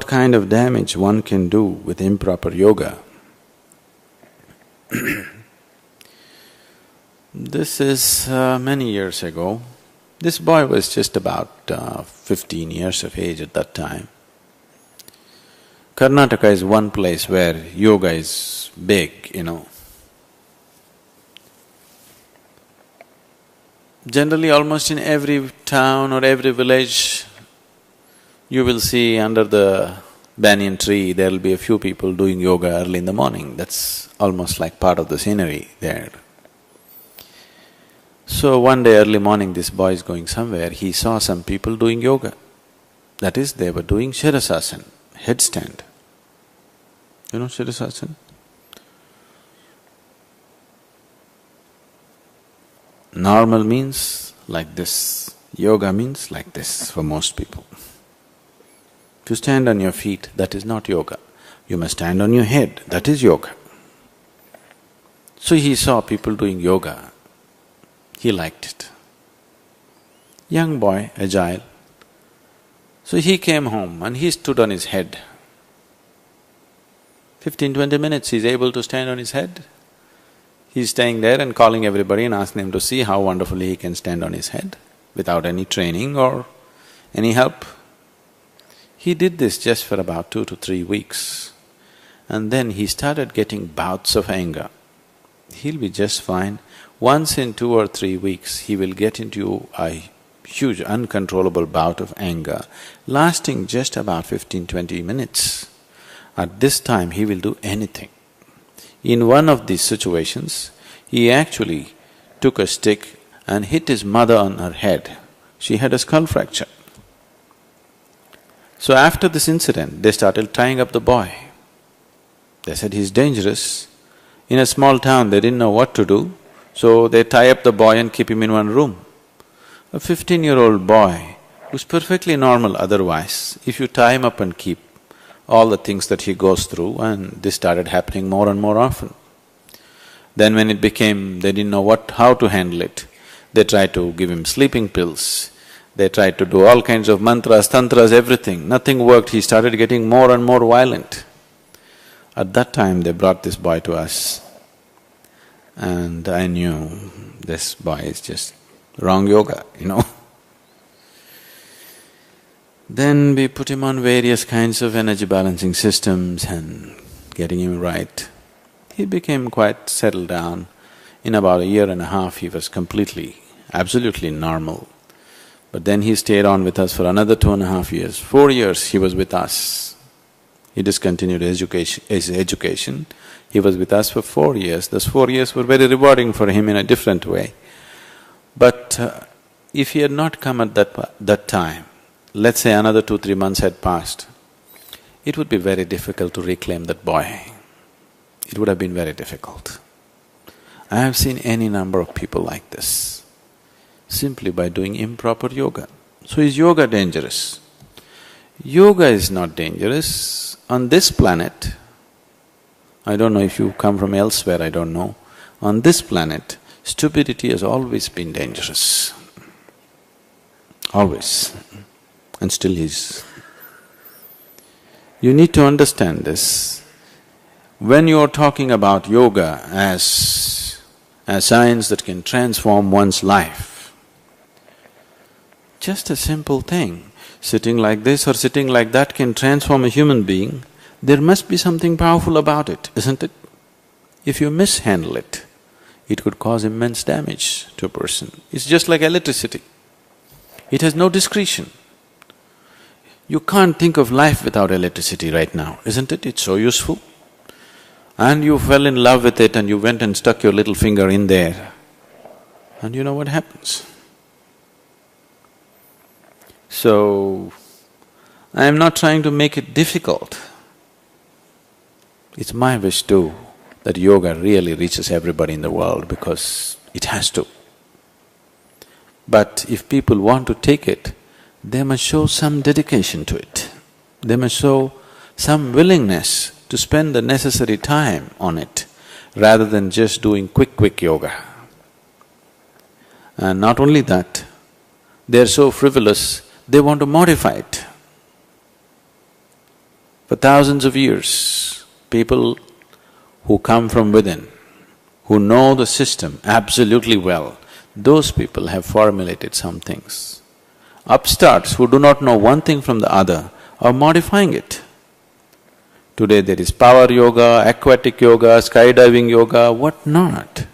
what kind of damage one can do with improper yoga. This is many years ago. This boy was just about 15 years of age at that time. Karnataka is one place where yoga is big, Generally, almost in every town or every village, you will see under the banyan tree, there will be a few people doing yoga early in the morning. That's almost like part of the scenery there. So one day early morning, this boy is going somewhere, he saw some people doing yoga. That is, they were doing Shirasasana, headstand. You know Shirasasana? Normal means like this, yoga means like this for most people. To stand on your feet, that is not yoga. You must stand on your head, that is yoga. So he saw people doing yoga, he liked it. Young boy, agile. So he came home and he stood on his head. 15-20 minutes he's able to stand on his head. He's staying there and calling everybody and asking them to see how wonderfully he can stand on his head without any training or any help. He did this just for about 2 to 3 weeks, and then he started getting bouts of anger. He'll be just fine. Once in 2 or 3 weeks, he will get into a huge uncontrollable bout of anger, lasting just about 15-20 minutes. At this time, he will do anything. In one of these situations, he actually took a stick and hit his mother on her head. She had a skull fracture. So after this incident, they started tying up the boy. They said he's dangerous. In a small town, they didn't know what to do, so they tie up the boy and keep him in one room. A 15-year-old boy who's perfectly normal otherwise, if you tie him up and keep all the things that he goes through, and this started happening more and more often. Then when it became, they didn't know how to handle it, they tried to give him sleeping pills, they tried to do all kinds of mantras, tantras, everything. Nothing worked, he started getting more and more violent. At that time, they brought this boy to us, and I knew this boy is just wrong yoga, Then we put him on various kinds of energy balancing systems and getting him right. He became quite settled down. In about 1.5 years, he was completely, absolutely normal. But then he stayed on with us for another 2.5 years. 4 years he was with us. He discontinued his education. He was with us for 4 years. Those 4 years were very rewarding for him in a different way. But if he had not come at that time, let's say another 2-3 months had passed, it would be very difficult to reclaim that boy. It would have been very difficult. I have seen any number of people like this, simply by doing improper yoga. So is yoga dangerous? Yoga is not dangerous. On this planet, I don't know if you come from elsewhere, I don't know. On this planet, stupidity has always been dangerous. Always. And still is. You need to understand this. When you're talking about yoga as science that can transform one's life, just a simple thing, sitting like this or sitting like that can transform a human being, there must be something powerful about it, isn't it? If you mishandle it, it could cause immense damage to a person. It's just like electricity. It has no discretion. You can't think of life without electricity right now, isn't it? It's so useful. And you fell in love with it and you went and stuck your little finger in there, and you know what happens. So, I am not trying to make it difficult. It's my wish too that yoga really reaches everybody in the world, because it has to. But if people want to take it, they must show some dedication to it. They must show some willingness to spend the necessary time on it, rather than just doing quick yoga. And not only that, they're so frivolous, they want to modify it. For thousands of years, people who come from within, who know the system absolutely well, those people have formulated some things. Upstarts who do not know one thing from the other are modifying it. Today there is power yoga, aquatic yoga, skydiving yoga, what not.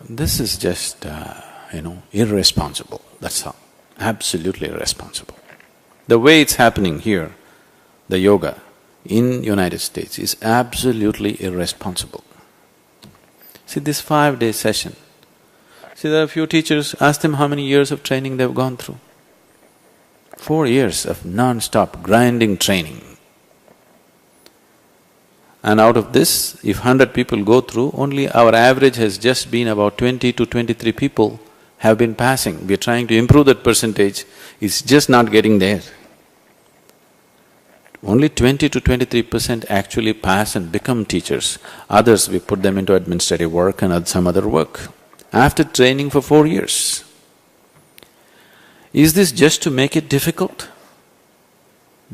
This is just, irresponsible, that's all. Absolutely irresponsible. The way it's happening here, the yoga in United States is absolutely irresponsible. See, this 5-day session, see, there are a few teachers, ask them how many years of training they've gone through. 4 years of non-stop grinding training. And out of this, if 100 people go through, only our average has just been about 20 to 23 people have been passing. We're trying to improve that percentage, it's just not getting there. Only 20 to 23% actually pass and become teachers. Others, we put them into administrative work and some other work. After training for 4 years. Is this just to make it difficult?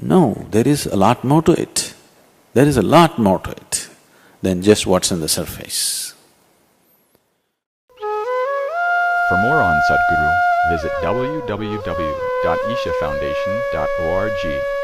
No, there is a lot more to it. There is a lot more to it than just what's on the surface. For more on Sadhguru, visit www.ishafoundation.org.